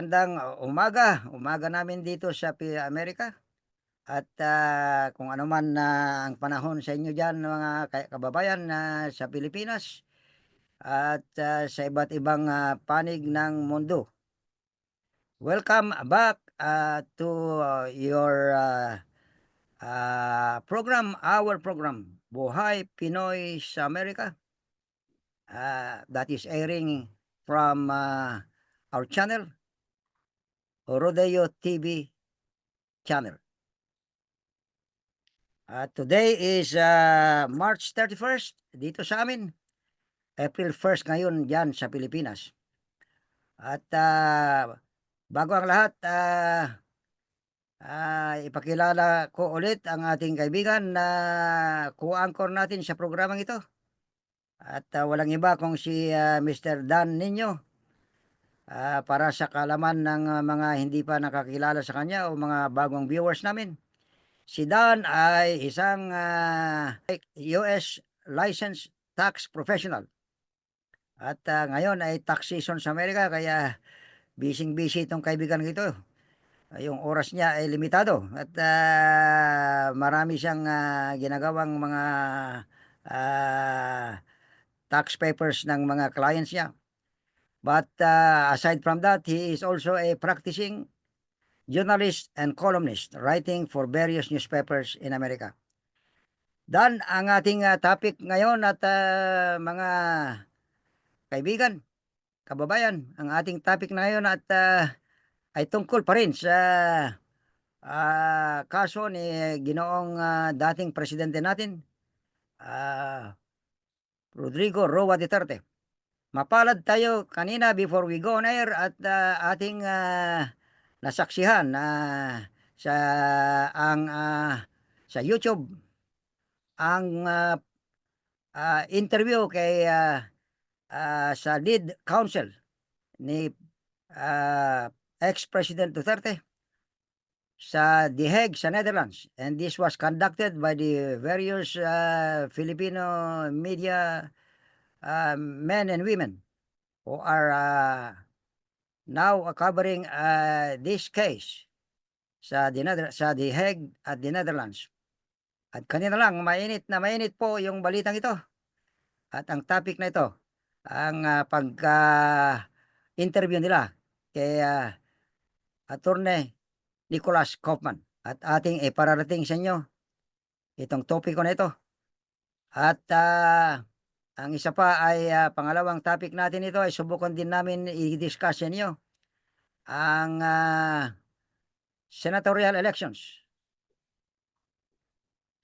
Magandang umaga namin dito sa Amerika at, kung ano man na ang panahon sa inyo diyan mga kababayan na sa Pilipinas at, sa iba't ibang, panig ng mundo. Welcome back, to your, our program, Buhay Pinoy sa Amerika, that is airing from, our channel, Rodeo TV channel. Today is, March 31st dito sa amin, April 1st ngayon diyan sa Pilipinas. At, bago ang lahat, ipakilala ko ulit ang ating kaibigan na co-anchor natin sa programang ito at, walang iba kung si, Mr. Dan Nino. Para sa kaalaman ng, mga hindi pa nakakilala sa kanya o mga bagong viewers namin, si Dan ay isang, US licensed tax professional at, ngayon ay tax season sa Amerika kaya bising-busy itong kaibigan ko ito. Yung oras niya ay limitado at, marami siyang, ginagawang mga, ah, tax papers ng mga clients niya. But, aside from that, he is also a practicing journalist and columnist writing for various newspapers in America. Dan, ang ating, topic ngayon at, mga kaibigan, kababayan, ang ating topic na ngayon at, ay tungkol pa rin sa, kaso ni Ginoong, dating presidente natin, ah, Rodrigo Roa Duterte. Mapalad tayo kanina before we go on air at, ating, nasaksihan na sa ang, sa YouTube ang, interview kay, sa lead counsel ni, ex-President Duterte sa The Hague sa Netherlands, and this was conducted by the various, Filipino media, men and women who are, now covering, this case sa The Hague at the Netherlands. At kanina lang mainit po yung balitang ito at ang topic na ito, ang, pagka-interview nila kay, Attorney Nicholas Kaufman at ating ipararating sa inyo itong topiko na ito. At, ang isa pa ay, pangalawang topic natin ito ay subukan din namin i-discuss sa inyo ang, senatorial elections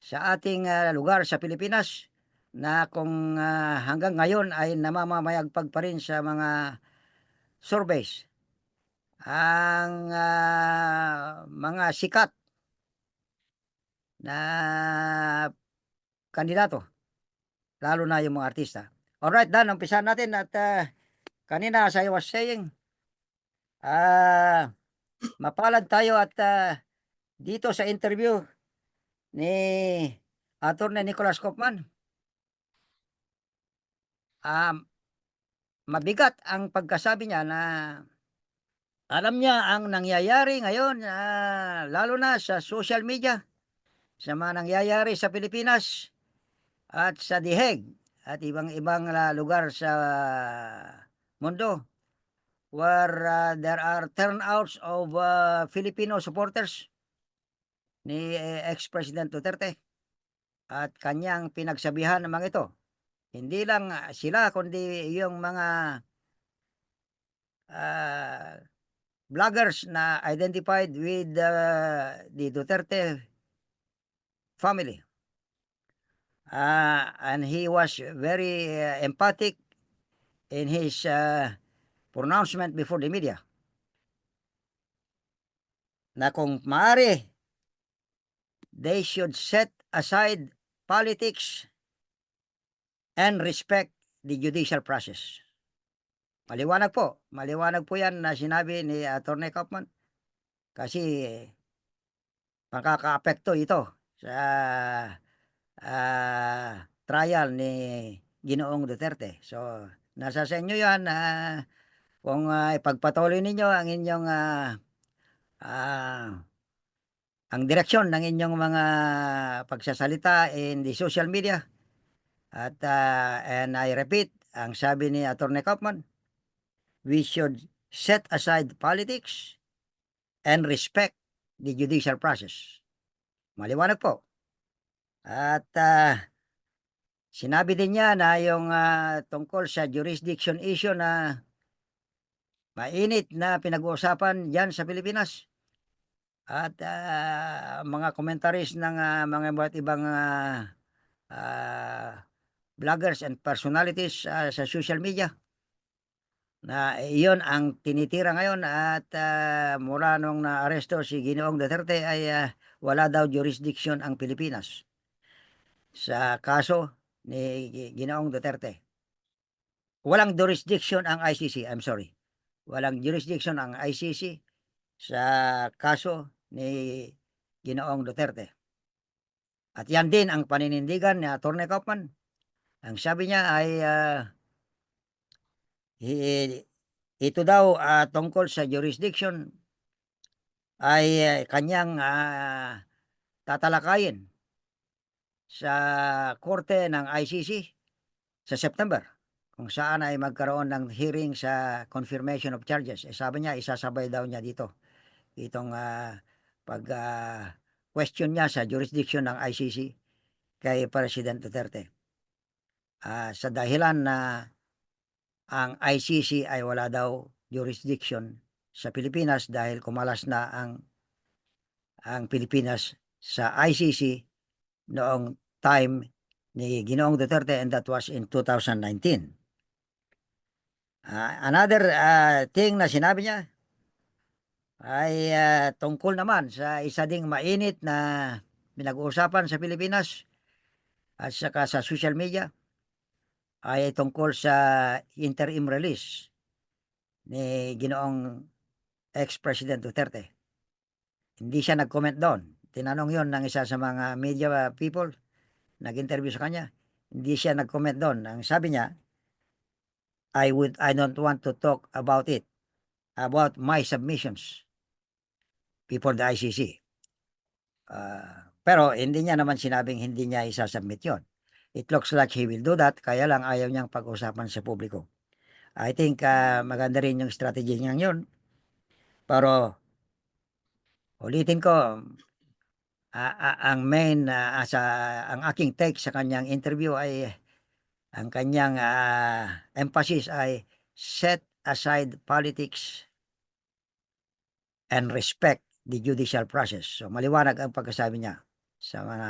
sa ating, lugar sa Pilipinas na kung, hanggang ngayon ay namamamayagpag pa rin sa mga surveys ang, mga sikat na kandidato, lalo na yung mga artista. Alright Dan, umpisahan natin at, kanina as I was saying, mapalad tayo at, dito sa interview ni Attorney Nicholas Kaufman, mabigat ang pagkasabi niya na alam niya ang nangyayari ngayon, lalo na sa social media, sa mga nangyayari sa Pilipinas at sa The Hague at ibang-ibang, lugar sa mundo where, there are turnouts of, Filipino supporters ni ex-President Duterte at kanyang pinagsabihan ng mga ito. Hindi lang, sila kundi yung mga, ah, vloggers na identified with, the Duterte family. And he was very, emphatic in his, pronouncement before the media na kung maaari, they should set aside politics and respect the judicial process. Maliwanag po 'yan na sinabi ni Attorney Kaufman kasi makakaapekto ito sa, trial ni Ginoong Duterte. So, nasa sa inyo 'yan, kung ipagpatuloy ninyo ang inyong ah, ang direksyon ng inyong mga pagsasalita in the social media. At and I repeat, ang sabi ni Attorney Kaufman, we should set aside politics and respect the judicial process. Maliwanag po. At sinabi din niya na yung tungkol sa jurisdiction issue na mainit na pinag-uusapan diyan sa Pilipinas. At mga commentaries ng mga iba't ibang vloggers and personalities sa social media na iyon ang tinitira ngayon at mula nung naaresto si Ginoong Duterte ay wala daw jurisdiction ang Pilipinas sa kaso ni Ginoong Duterte. Walang jurisdiction ang ICC, I'm sorry. Walang jurisdiction ang ICC sa kaso ni Ginoong Duterte. At yan din ang paninindigan ni Atty. Kaufman. Ang sabi niya ay ito daw tungkol sa jurisdiction ay kanyang tatalakayin sa korte ng ICC sa September, kung saan ay magkaroon ng hearing sa confirmation of charges. Sabi niya, isasabay daw niya dito itong question niya sa jurisdiction ng ICC kay President Duterte. Sa dahilan na ang ICC ay wala daw jurisdiction sa Pilipinas dahil kumalas na ang Pilipinas sa ICC noong time ni Ginoong Duterte, and that was in 2019. Another thing na sinabi niya ay tungkol naman sa isa ding mainit na pinag-uusapan sa Pilipinas at saka sa social media ay tungkol sa interim release ni Ginoong ex-President Duterte. Hindi siya nag-comment doon. Tinanong yon ng isa sa mga media people, nag-interview sa kanya. Hindi siya nag-comment doon. Ang sabi niya, I don't want to talk about it, about my submissions before the ICC. Pero hindi niya naman sinabing hindi niya isasubmit yon. It looks like he will do that, kaya lang ayaw niyang pag-usapan sa publiko. I think maganda rin yung strategy niya yun. Pero ulitin ko, ang main ang aking take sa kanyang interview ay ang kanyang emphasis ay set aside politics and respect the judicial process. So maliwanag ang pagkasabi niya sa mga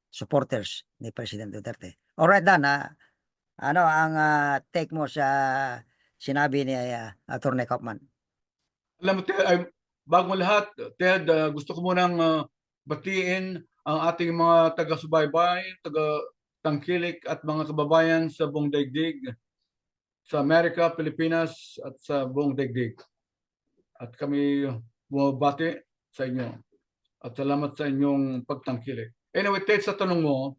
supporters ni President Duterte. Alright, Dan, ano ang take mo sa sinabi ni Atty. Kaufman? Alam mo, Ted, bago lahat, Ted, gusto ko munang batiin ang ating mga taga-subaybay, taga-tangkilik at mga kababayan sa buong daigdig, sa Amerika, Pilipinas at sa buong daigdig. At kami bumabati sa inyo. At salamat sa inyong pagtangkilik. Anyway, Ted, sa tanong mo,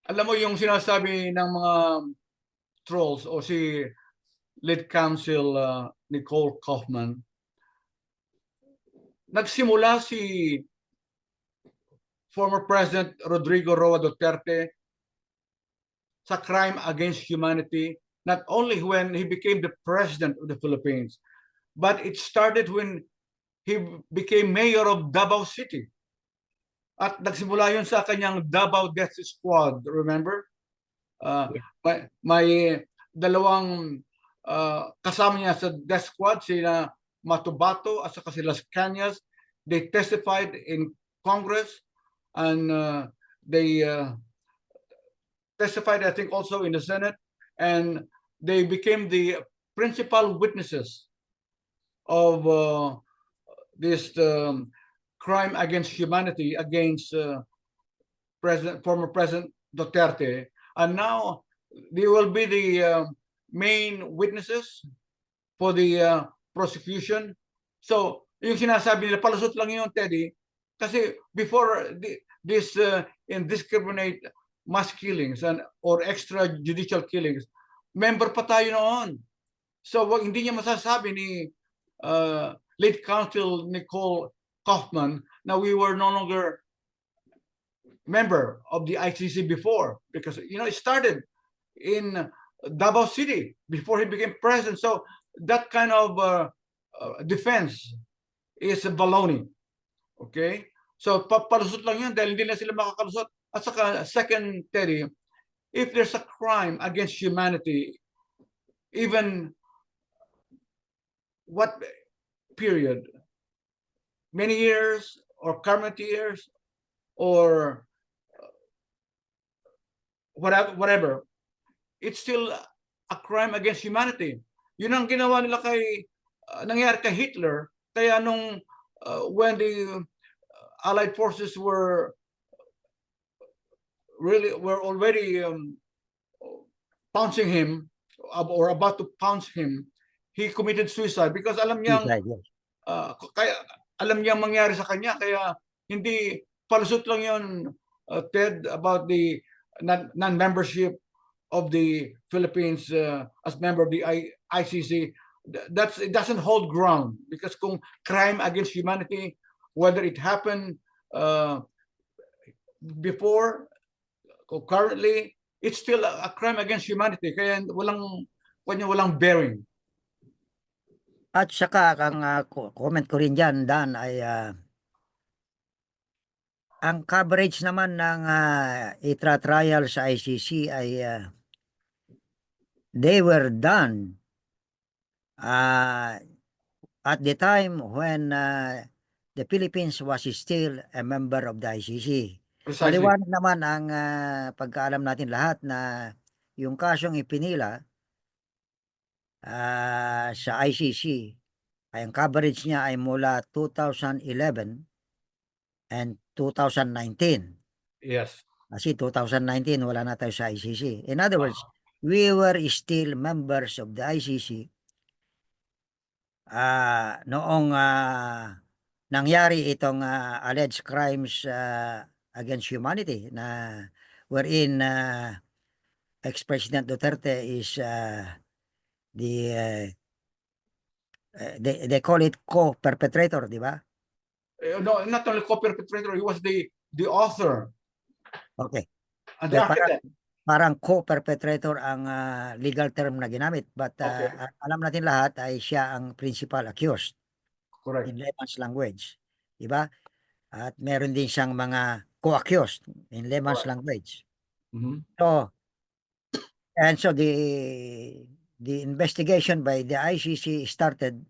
alam mo yung sinasabi ng mga trolls o si lead counsel Nicole Kaufman, nagsimula si former President Rodrigo Roa Duterte sa crime against humanity, not only when he became the president of the Philippines, but it started when he became mayor of Davao City. At nagsimula yun sa kanyang Davao Death Squad, remember? May dalawang kasama niya sa death squad, sila Matubato at saka sila Cañas. They testified in Congress and they testified, I think, also in the Senate, and they became the principal witnesses of this crime against humanity against former President Duterte, and now they will be the main witnesses for the prosecution. So, yung sinasabi nila, palusot lang yun, Teddy, kasi before this indiscriminate mass killings or extrajudicial killings, member pa tayo noon So hindi niya masasabi ni late Counsel Nicole Kaufman na we were no longer member of the ICC before, because it started in Davao City before he became president. So that kind of defense is a baloney. Okay? So palusot lang yun dahil hindi na sila makakalusot. At saka second, Terry, if there's a crime against humanity, even what period, many years or current years or whatever, it's still a crime against humanity. Yun ang ginawa nila nangyari kay Hitler. Kaya nung when the Allied forces were already pouncing him or about to pounce him, he committed suicide because alam niyang kaya alam niyang mangyari sa kanya, kaya hindi palusot lang yun, Ted, about the non-membership of the Philippines as member of the ICC. It doesn't hold ground, because kung crime against humanity, whether it happened before or currently, it's still a crime against humanity. Kaya walang bearing. At saka ang comment ko rin dyan, Dan, ay ang coverage naman ng itra-trial sa ICC ay they were done at the time when the Philippines was still a member of the ICC. Precisely. Maliwanag naman ang pagkaalam natin lahat na yung kasong ipinila sa ICC ay ang coverage niya ay mula 2011 and 2019. Yes. Kasi 2019 wala na tayo sa ICC. In other words, we were still members of the ICC noong nangyari itong alleged crimes against humanity na wherein ex-President Duterte is they call it co-perpetrator, di ba? No, not only co-perpetrator, he was the author. Okay. And the architect. Parang co-perpetrator ang legal term na ginamit, but Okay. alam natin lahat ay siya ang principal accused. Correct. In layman's language, di ba? At meron din siyang mga co-accused in layman's Correct. language. Mhm. So the investigation by the ICC started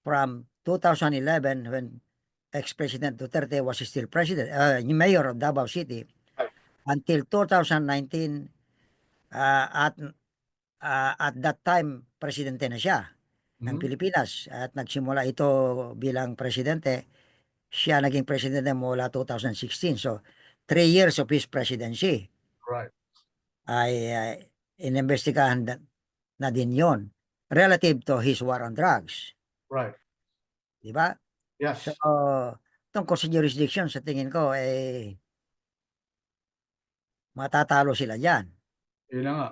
from 2011 when ex-President Duterte was still president, mayor of Davao City, Right. until 2019. At that time, presidente na siya ng Mhm. Pilipinas, at nagsimula ito bilang presidente. Siya naging presidente mula 2016. So 3 years of his presidency Right. ay inimbestigahan na din yon relative to his war on drugs. Right. Di ba? Yes. So tungkol sa jurisdiction, sa tingin ko matatalo sila dyan. Yun na nga.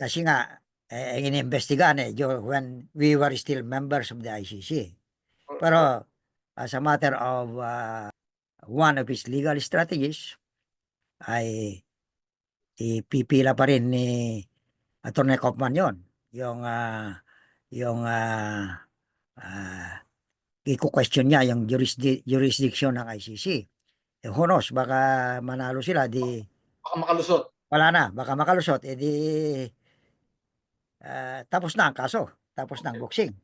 Kasi nga inimbestigahan when we were still members of the ICC. Pero as a matter of one of his legal strategies ay ipipila pa rin ni Atty. Kaufman yon, yung i-question niya yung jurisdiction ng ICC. Who knows, baka manalo sila, di Baka makalusot. wala na, baka makalusot, di tapos na ang kaso, tapos na ang boxing.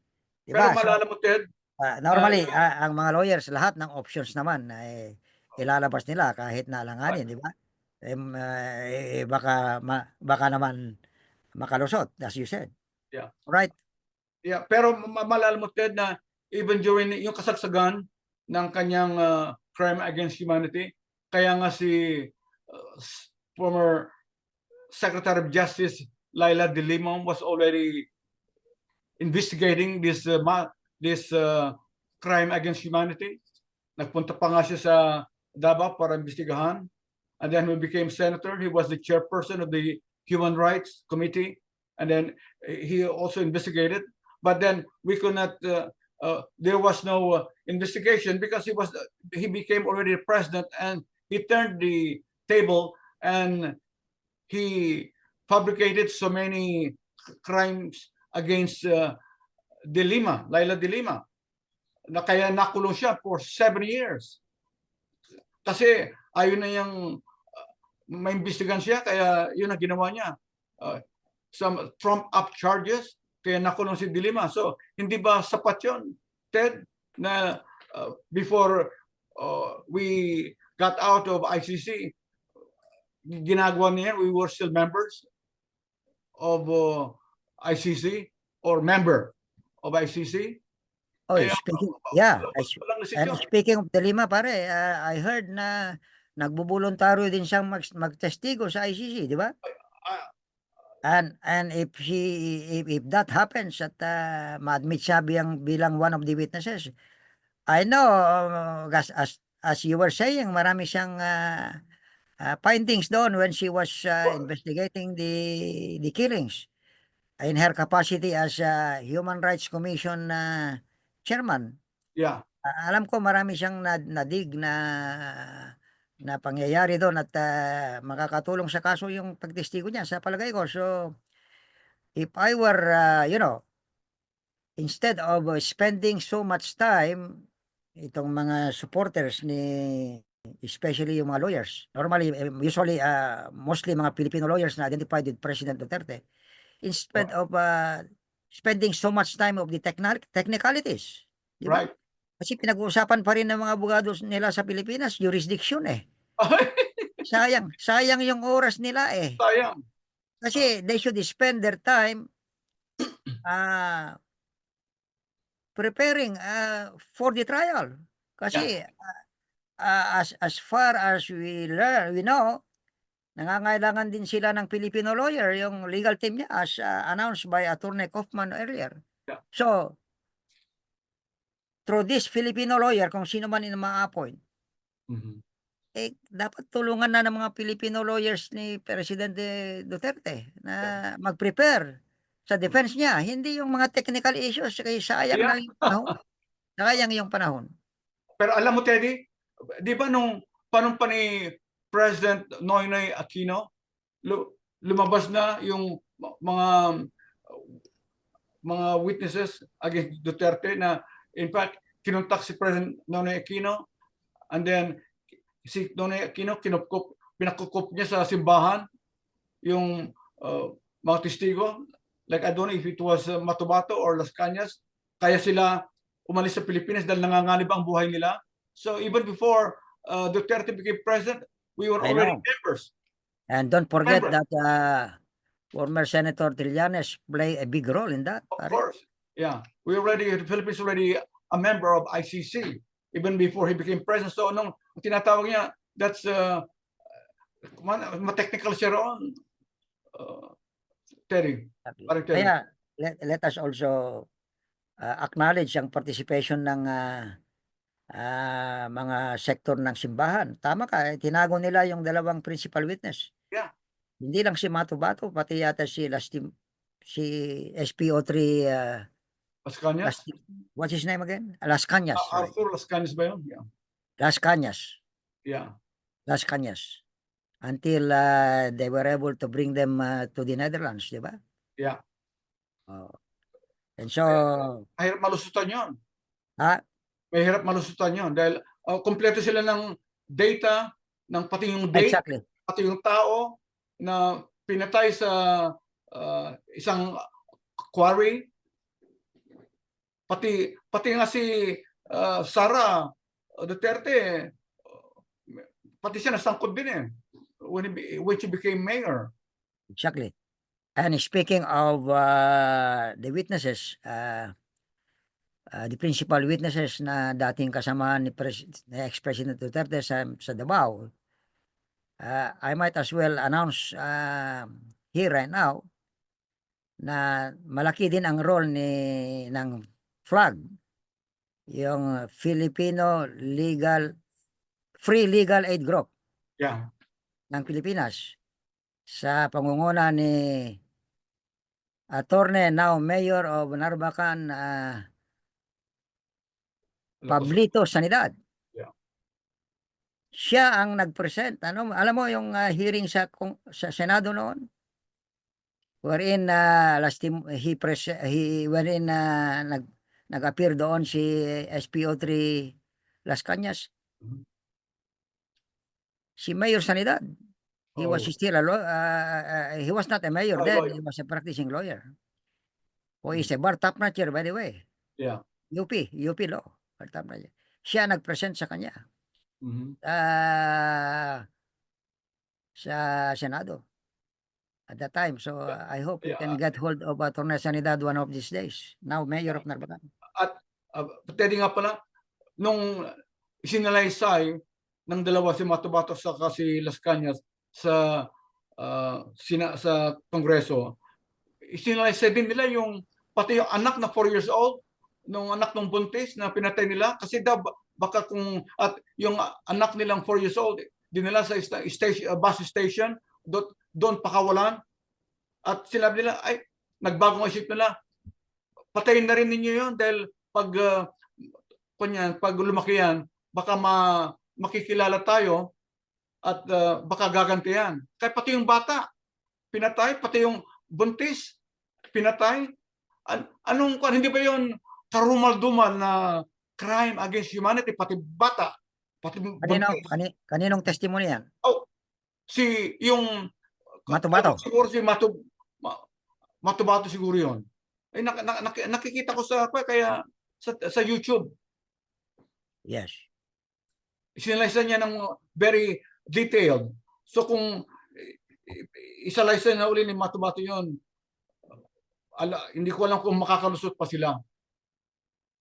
Diba? Pero maalala mo, Ted, Normally, ang mga lawyers, lahat ng options naman ay ilalabas nila kahit naalanganin, di ba? Baka naman makalusot, as you said. Yeah. Right? Yeah, pero maalala mo, Ted, na even during yung kasagsagan ng kanyang crime against humanity, kaya nga si former Secretary of Justice Laila De Lima was already investigating this crime against humanity. Nagpunta pa nga siya sa Davao para investigahan. And then when he became senator, he was the chairperson of the Human Rights Committee. And then he also investigated but then we could not. There was no investigation because he became already the president, and he turned the table and he fabricated so many crimes against Laila de Lima, na kaya nakulong siya for 7 years. Kasi ayun na yung maimbestigahan siya, kaya yun ang ginawa niya. Some trump-up charges, kaya nakulong si de Lima. So, hindi ba sapat yun, Ted, na before we got out of ICC, ginagawa niya, we were still members of ICC or member of ICC. Oh, Kaya, speaking, yeah. walang And nasityo. speaking of de Lima, pare, I heard na nagbubuluntaryo din siyang magtestigo sa ICC, di ba? And if that happens at ma-admit siya bilang one of the witnesses, I know as you were saying, marami siyang findings doon when she was investigating the killings in her capacity as Human Rights Commission chairman. Yeah. Alam ko marami siyang nadig na pangyayari doon at makakatulong sa kaso yung pagtestigo niya sa palagay ko. So if I were instead of spending so much time itong mga supporters especially yung mga lawyers, normally usually mostly mga Filipino lawyers na identified with President Duterte, instead of spending so much time of the technicalities, di ba? Right. Kasi pinag-uusapan pa rin ng mga abogado nila sa Pilipinas, jurisdiction eh. Sayang yung oras nila eh. Sayang. Kasi they should spend their time preparing for the trial. Kasi as far as we know, nangangailangan din sila ng Filipino lawyer, yung legal team niya as announced by Attorney Kaufman earlier. Yeah. So, through this Filipino lawyer, kung sino man yung ma-appoint, dapat tulungan na ng mga Filipino lawyers ni Presidente Duterte na mag-prepare sa defense niya. Hindi yung mga technical issues, kaya sayang na yung panahon. Sayang yung panahon. Pero alam mo, Teddy, di ba nung panahon pa ni President Noynoy Aquino, lumabas na yung mga witnesses against Duterte na in fact kinontak si President Noynoy Aquino, and then si Noynoy Aquino pinakukup niya sa simbahan yung mga testigo. Like I don't know if it was Matabato or Las Cañas, kaya sila umalis sa Pilipinas dahil nanganganib ang buhay nila. So even before Duterte became president, we were already members. And don't forget that former Senator Trillanes play a big role in that. Of course, yeah. The Philippines already a member of ICC even before he became president. So nung tinatawag niya, that's technical siya roon. Terry. Kaya let us also acknowledge ang participation ng mga sektor ng simbahan. Tama ka, tinago nila yung dalawang principal witness. Yeah. Hindi lang si Matabato, pati yata si SPO3 Las Cañas? What's his name again? Las Cañas. Arthur Las Cañas ba yun? Yeah. Las Cañas. Yeah. Las Cañas. Until they were able to bring them to the Netherlands, di ba? Yeah. And so... Mahirap malusutan yun. Ha? Mahirap malusutan yun dahil kompleto sila ng data, ng pati yung date, exactly. Pati yung tao na pinatay sa isang quarry. Pati nga si Sara Duterte, pati siya nasangkot din eh when she became mayor. Exactly. And speaking of the witnesses, the principal witnesses na dating kasamahan ni ex-President Duterte sa Davao, I might as well announce here right now na malaki din ang role ng FLAG, yung Filipino Free Legal Aid Group. Yeah. Ng Pilipinas sa pangunguna ni Attorney, now Mayor of Narvacan, Ilocos. Pablito Sanidad. Yeah. Siya ang nag-present. Ano, alam mo yung hearing sa Senado noon? Wherein wherein nag-appear doon si SPO3 Las Cañas, Mhm. si Mayor Sanidad. He was Oh, still he was not a mayor then, lawyer. he was a practicing lawyer. Who is Mhm. a bar top notcher, by the way. Yeah. UP Law. Bar top notcher. Siya nag-present sa kanya Mhm. sa Senado at that time. So I hope you can Yeah. get hold of Atty. Sanidad one of these days. Now Mayor of Narvacan. At pwede nga pala, nung isinalaysay ng dalawa si Matubato sa si Las Cañas sa sa Kongreso, isinalaysay din nila yung pati yung anak na 4 years old, nung anak ng buntis na pinatay nila kasi daw baka kung at yung anak nilang 4 years old dinala sa station, bus station, doon pakawalan at sinabi nila ay nagbagong isip nila, patayin na rin ninyo yun dahil pag lumaki yan, baka makikilala tayo at baka gagantihan. Kaya pati yung bata, pinatay, pati yung buntis, pinatay. Hindi ba yun karumal-dumal na crime against humanity, pati bata, pati buntis? Kaninong testimony yan? Oh, yung Matubato. siguro si Matubato siguro yun. Ay, nakikita ko kaya sa YouTube. Yes. Sinalisa niya ng very detailed. So kung isalisa na uli ni Matubato yun, hindi ko alam kung makakalusot pa sila.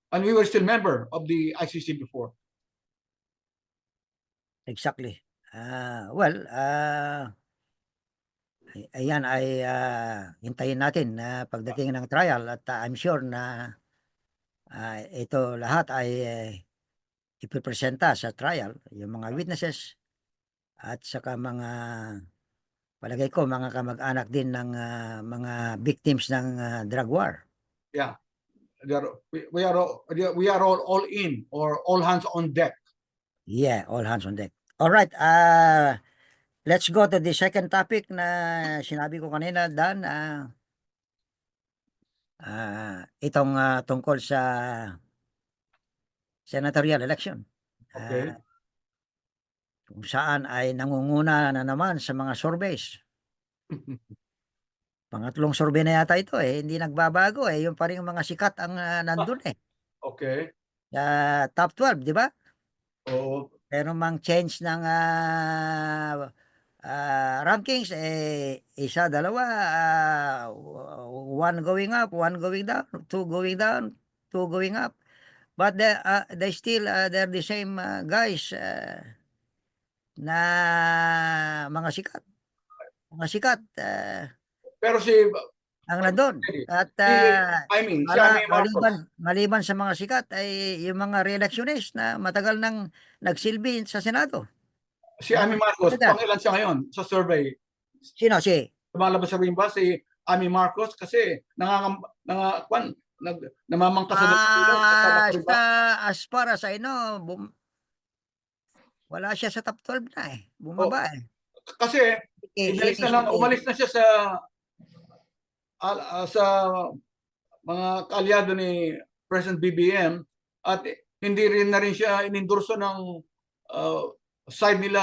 And we were still member of the ICC before. Exactly. Well, ayan ay hintayin natin na pagdating ng trial at I'm sure na ito lahat ay ipipresenta sa trial, yung mga witnesses at saka mga palagay ko mga kamag-anak din ng mga victims ng drug war. Yeah. We are all in, or all hands on deck. Yeah, all hands on deck. All right, let's go to the second topic na sinabi ko kanina, Dan. Itong tungkol sa senatorial election. Okay. Kung saan ay nangunguna na naman sa mga surveys. Pangatlong survey na yata ito hindi nagbabago yung pa rin mga sikat ang nandun Okay. top 12, di ba? Oo. Pero mang change ng rankings, isa, dalawa, one going up, one going down, two going up. But they still, they're the same guys na mga sikat. Mga sikat Pero ang nandun. At si Amy Marcos. maliban sa mga sikat ay yung mga re-electionist na matagal nang nagsilbi sa Senado. Si Amy Marcos, Dan? pangilan siya ngayon sa survey? Sino si? Lumalabas sa rin ba si Amy Marcos kasi namamangka sa ilog kasama ko rin ba? As far as I know, wala siya sa top 12 na bumaba Kasi umalis na siya sa mga kaalyado ni President BBM at hindi rin na rin siya inendorso ng side nila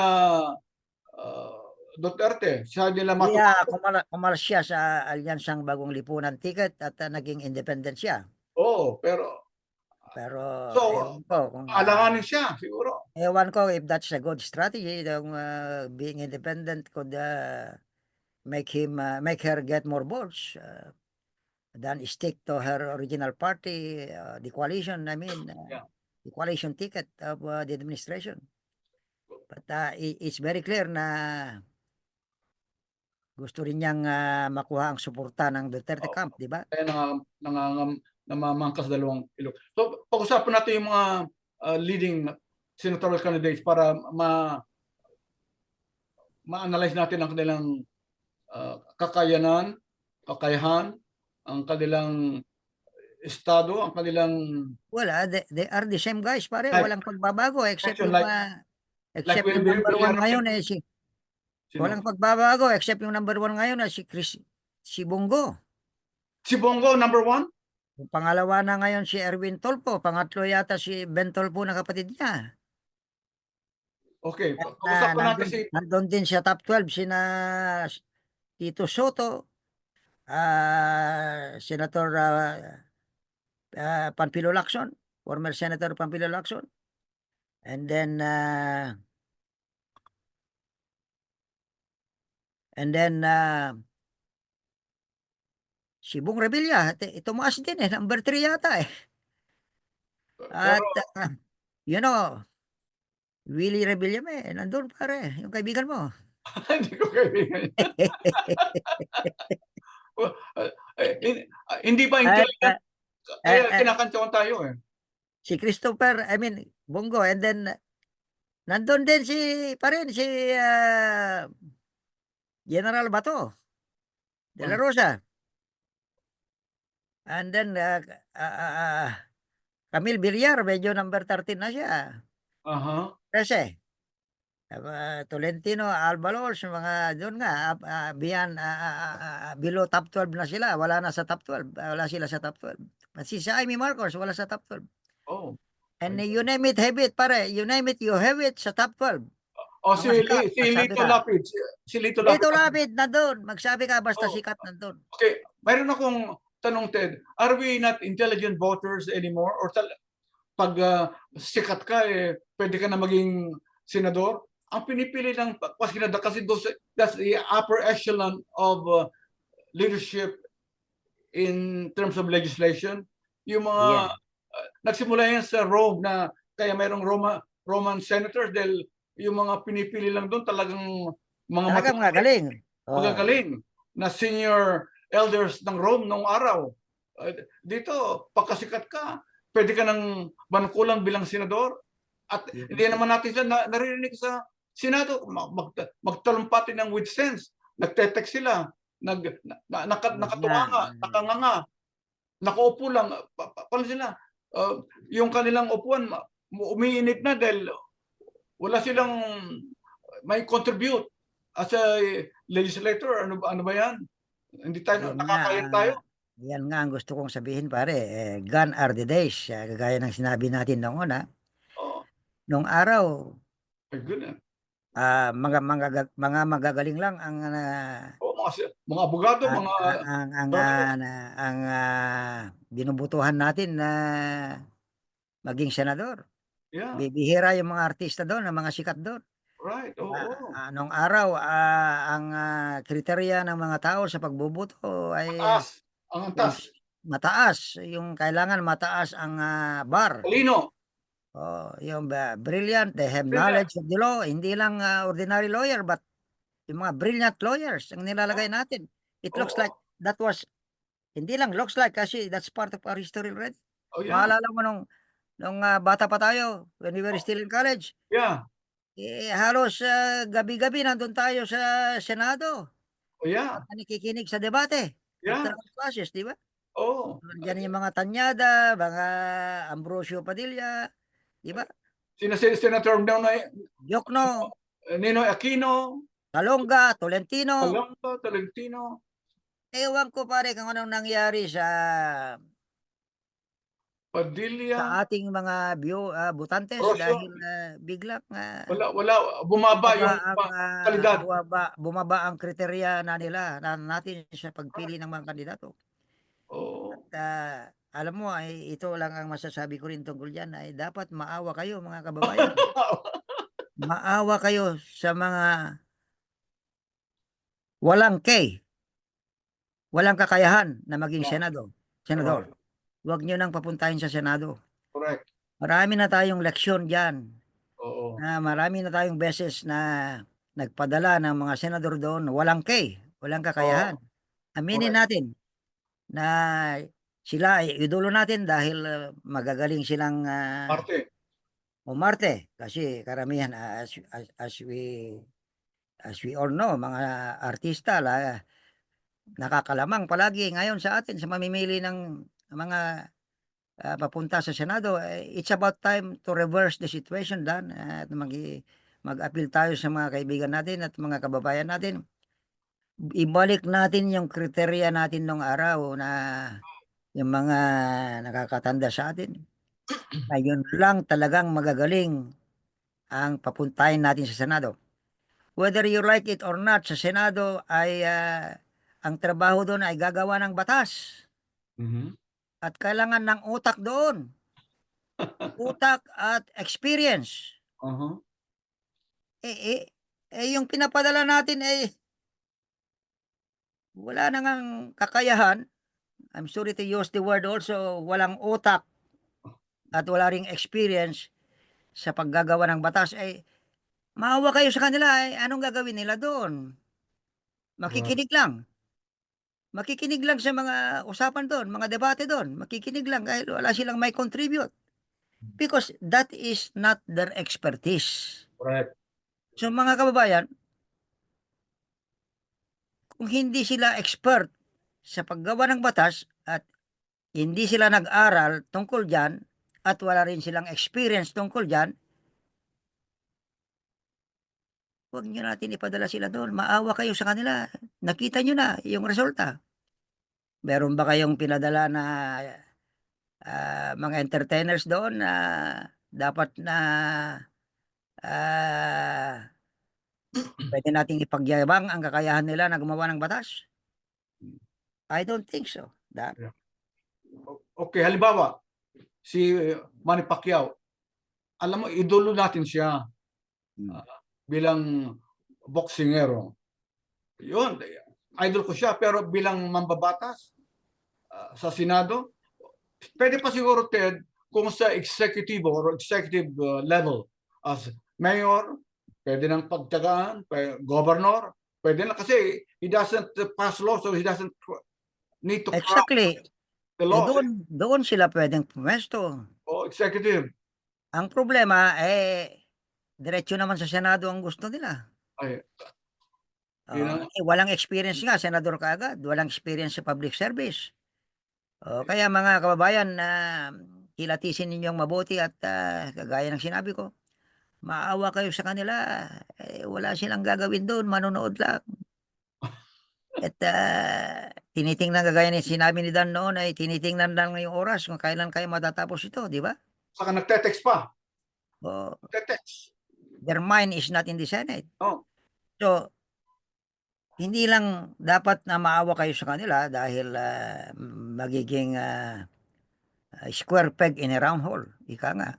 Duterte, side nila Matubato. kumalas siya sa Alyansang Bagong Lipunan ticket at naging independent siya. Oo, pero ewan ko kung alanganin siya siguro. ewan ko if that's a good strategy. Being independent could make her get more votes than stick to her original party, the coalition. Yeah. The coalition ticket of the administration. But it's very clear na gusto rin niyang makuha ang suporta ng Duterte camp, di ba? Kaya namamangkas dalawang ilog. So, pag-usapan natin yung mga leading senatorial candidates para ma-analyze natin ang kanilang kakayahan, ang kanilang estado, ang kanilang Wala, they are the same guys pare, like walang pagbabago section like except yung number one Villaroque? ngayon walang Sino? pagbabago except yung number one ngayon na si Bongo. Si Bongo, number one? Yung pangalawa na ngayon si Erwin Tolpo, pangatlo yata si Ben Tolpo na kapatid niya. Okay, At kausap ko natin si nandun din sa top 12 sina Tito Soto, Senator Panfilo Lacson, former Senator Panfilo Lacson. And then si Bong Revilla, tumaas din number 3 yata eh. pero At you know, Willie Revilla nandun pare, yung kaibigan mo. hindi ko kaibigan. Hindi ba At intelligent? Kaya kinakantawan tayo eh. si Christopher, I mean, Bongo, and then nandun din pa rin si General Bato de la Rosa. And then Camille Villar, medyo number 13 na siya. Aha. Kasi Tolentino, Albalos, mga doon nga, below top 12 na sila. Wala na sa top 12. Wala sila sa top 12. Si Amy Marcos, wala sa top 12. Oh. And you name it, have it, pare. You name it, you have it sa top 12. Oh, Mga sikat, magsabi Lito ka. Lapid. Si Lito Lapid. Lito Lapid, nandun. Magsabi ka, basta Oh. sikat nandun. Okay, mayroon akong tanong, Ted. Are we not intelligent voters anymore? Or pag sikat ka, pwede ka na maging senador? Ang pinipili ng pasinada kasi that's the upper echelon of leadership in terms of legislation. Yung mga nagsimula yan sa Rome na kaya mayroong Roman senators dahil yung mga pinipili lang doon talagang mga magagaling. Magagaling na senior elders ng Rome noong araw. Dito, pagkasikat ka, pwede ka ng manukulan bilang senador. At hindi naman natin siya naririnig sa Senado. Magtalumpati ng with sense. Nagte-text sila. Nakatuwa nga, nakanganga. Nakaupo lang. Paano sila? Yung kanilang upuan, umiinit na dahil wala silang may contribute as a legislator. Ano ba yan? Hindi tayo, nakakayan tayo. Yan nga ang gusto kong sabihin pare. Gone are the days. Gaya ng sinabi natin noong una. Nung araw, my goodness. mga magagaling lang ang mga abogado, ang binubutuhan natin na maging senador. Yeah. Bibihira yung mga artista doon, ang mga sikat doon. Right. Nung araw, ang kriteriya ng mga tao sa pagbubuto ay mataas. Yung kailangan mataas ang bar. Talino. Yung brilliant, they have knowledge of the law. Hindi lang ordinary lawyer, but yung mga brilliant lawyers ang nilalagay natin. It looks like that was, hindi lang looks like kasi that's part of our history already. Maalala mo nung bata pa tayo, when we were still in college. Yeah. Halos gabi-gabi nandun tayo sa Senado. Yeah. At nakikinig sa debate. Yeah. After classes, di ba? Diyan yung mga Tanyada, mga Ambrosio Padilla, di ba? Senator Diokno, Ninoy Aquino, Salonga, Tolentino. Ewan ko pare kung anong nangyari sa Padilla, sa ating mga butantes dahil biglang wala bumaba yung kalidad. Bumaba ang kriteriya nila natin sa pagpili ng mga kandidato. At alam mo ito lang ang masasabi ko rin tungkol diyan ay dapat maawa kayo mga kababayan. Maawa kayo sa mga walang walang kakayahan na maging senador. Huwag nyo nang papuntahin sa Senado. Correct. Marami na tayong leksyon diyan. Marami na tayong beses na nagpadala ng mga senador doon, walang kakayahan. Aminin natin na sila ay idolo natin dahil magagaling silang umarte kasi karamihan as we all know, mga artista nakakalamang palagi ngayon sa atin sa mamimili ng mga papunta sa Senado. It's about time to reverse the situation, Dan, at mag-appeal tayo sa mga kaibigan natin at mga kababayan natin. Ibalik natin yung kriteriya natin nung araw na yung mga nakakatanda sa atin. Ayun lang talagang magagaling ang papuntahin natin sa Senado. Whether you like it or not, sa Senado ay ang trabaho doon ay gagawa ng batas Mhm. at kailangan ng utak doon. Utak at experience. Uh-huh. Eh, eh, yung pinapadala natin wala na ngang kakayahan. I'm sorry to use the word also, walang utak at wala ring experience sa paggagawa ng batas. Maawa kayo sa kanila, anong gagawin nila doon? Right. Makikinig lang. Makikinig lang sa mga usapan doon, mga debate doon. Makikinig lang dahil wala silang may contribute. Because that is not their expertise. Correct. So mga kababayan, kung hindi sila expert sa paggawa ng batas at hindi sila nag-aral tungkol diyan at wala rin silang experience tungkol diyan, huwag niyo natin ipadala sila doon. Maawa kayo sa kanila. Nakita niyo na yung resulta. Meron ba kayong pinadala na mga entertainers doon na dapat na ah, pwede nating ipagyabang ang kakayahan nila na gumawa ng batas? I don't think so. Yeah. Okay, halimbawa, si Manny Pacquiao, alam mo, idolo natin siya Hmm. bilang boksingero. Yun, idol ko siya, pero bilang mambabatas sa Senado, pwede pa siguro, Ted, kung sa executive or executive level, as mayor, pwede nang pagtagaan, governor, pwede na kasi he doesn't pass law, so he doesn't need to craft Exactly. the laws. Doon sila pwedeng pumesto. O executive. Ang problema, diretso naman sa Senado ang gusto nila. Ay, yun ang, Walang experience nga, senador kaagad. Walang experience sa public service. Kaya mga kababayan, kilatisin ninyong mabuti at kagaya ng sinabi ko, maawa kayo sa kanila. Wala silang gagawin doon, manonood lang. At tinitingnan, kagaya ng sinabi ni Dan noon, ay tinitingnan lang yung oras kung kailan kayo matatapos ito, di ba? saka nagte-text pa. O, Nagte-text. their mind is not in the Senate. Oh, So, hindi lang dapat na maawa kayo sa kanila dahil magiging square peg in a round hole. Ika nga.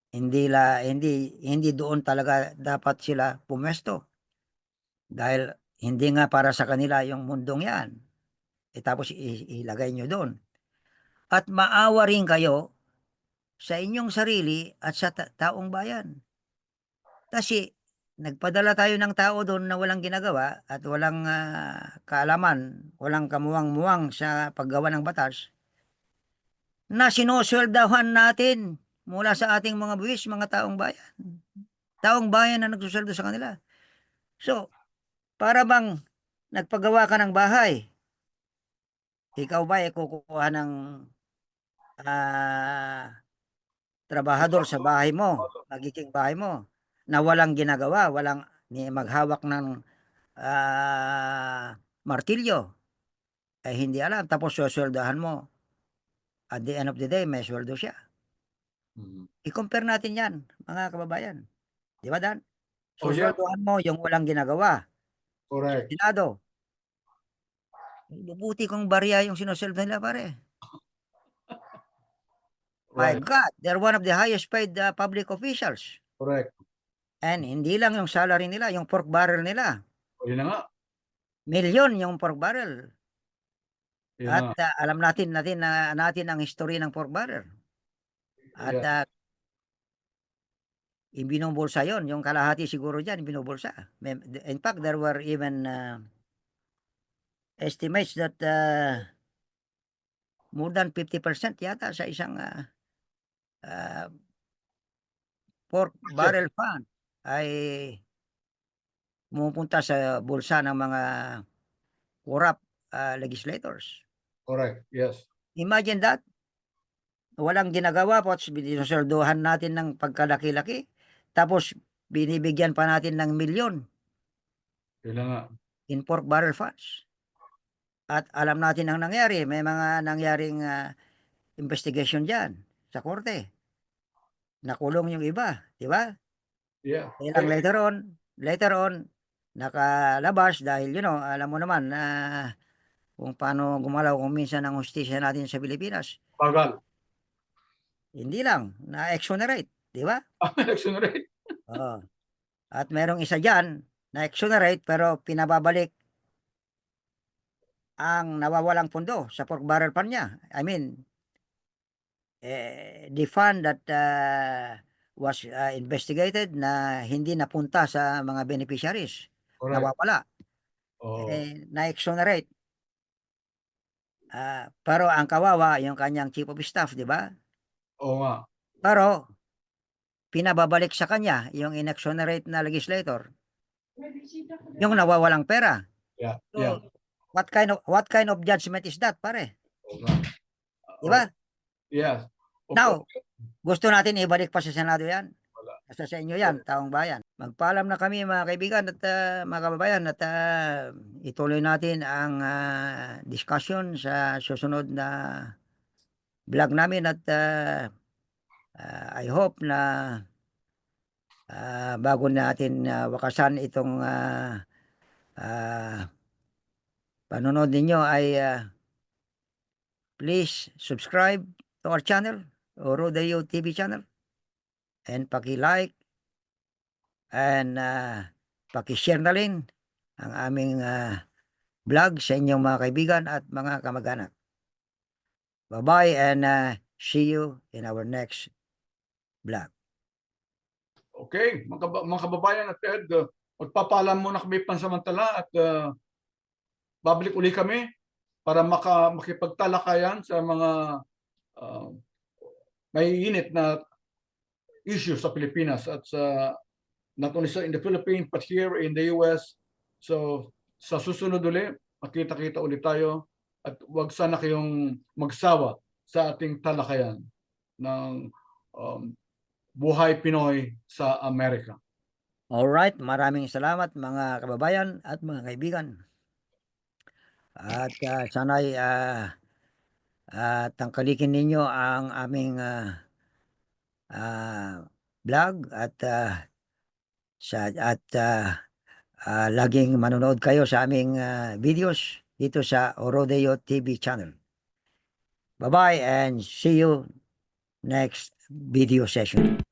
Hindi doon talaga dapat sila pumesto. Dahil hindi nga para sa kanila yung mundong yan. Tapos ilagay nyo doon. At maawa rin kayo sa inyong sarili at sa taong bayan. Kasi nagpadala tayo ng tao doon na walang ginagawa at walang kaalaman, walang kamuwang-muwang sa paggawa ng batas, na sinusweldahan natin mula sa ating mga buwis, mga taong bayan. Taong bayan na nagsusweldo sa kanila. So, para bang nagpagawa ka ng bahay, ikaw ba kukuha ng ah, trabahador sa bahay mo, magiging bahay mo, na walang ginagawa, walang maghawak ng martilyo, hindi alam, tapos susweldahan mo. At the end of the day, may sweldo siya. mhm. I-compare natin yan, mga kababayan. Di ba, Dan? Oh yeah, Susweldohan mo yung walang ginagawa sa correct. Senado. Buti kong barya yung sinusweldo nila, pare. My Right, God, they're one of the highest paid public officials. correct. And hindi lang yung salary nila, yung pork barrel nila. O, yun na nga. Milyon yung pork barrel. Yun na At nga. alam natin ang history ng pork barrel. At Yeah. ibinubulsa yon, yung kalahati siguro dyan, ibinubulsa. In fact, there were even estimates that more than 50% yata sa isang uh, pork Check. barrel fund ay pumupunta sa bulsa ng mga korap legislators. Correct. Yes. Imagine that. Walang ginagawa po, sinusulduhan natin ng pagkalaki-laki. Tapos, binibigyan pa natin ng milyon Yun na nga. in pork barrel funds. At alam natin ang nangyari. May mga nangyaring investigation dyan sa korte. Nakulong yung iba, di ba? Yeah. Ilang later on, nakalabas dahil, alam mo naman na kung paano gumalaw kung minsan ang hustisya natin sa Pilipinas. Bagal. Hindi lang, na-exonerate, di ba? Exonerate. Oo. At merong isa dyan, na-exonerate pero pinababalik ang nawawalang pondo sa pork barrel fund niya. I mean, the fund that was investigated na hindi napunta sa mga beneficiaries. Correct. Nawawala. Oh. Na-exonerate. Pero ang kawawa, yung kanyang chief of staff, di ba? Oo nga. Pero, pinababalik sa kanya yung in-exonerate na legislator. Yung nawawalang pera. Yeah. So, Yeah. what kind of judgment is that, pare? Oo nga. Di ba? Yes. Now, gusto natin ibalik pa sa Senado yan. Wala. Basta sa inyo yan, taong bayan. Magpaalam na kami mga kaibigan at mga kababayan at ituloy natin ang discussion sa susunod na vlog namin at I hope na bago natin wakasan itong panonood ninyo ay please subscribe to our channel, Rodeo TV channel, and paki-like and paki-share na rin ang aming vlog sa inyong mga kaibigan at mga kamag-anak. Bye-bye and see you in our next vlog. Okay, mga kababayan at Ed, magpapaalam muna kami pansamantala at babalik uli kami para makipagtalakayan sa mga may init na issue sa Pilipinas at sa not only in the Philippines but here in the US. So sa susunod uli, makita-kita ulit tayo at wag sana kayong magsawa sa ating talakayan ng Buhay Pinoy sa Amerika. Alright, maraming salamat mga kababayan at mga kaibigan. At sana'y tangkalikin ninyo ang aming vlog at laging manonood kayo sa aming videos dito sa Rodeo TV channel. Bye-bye and see you next video session.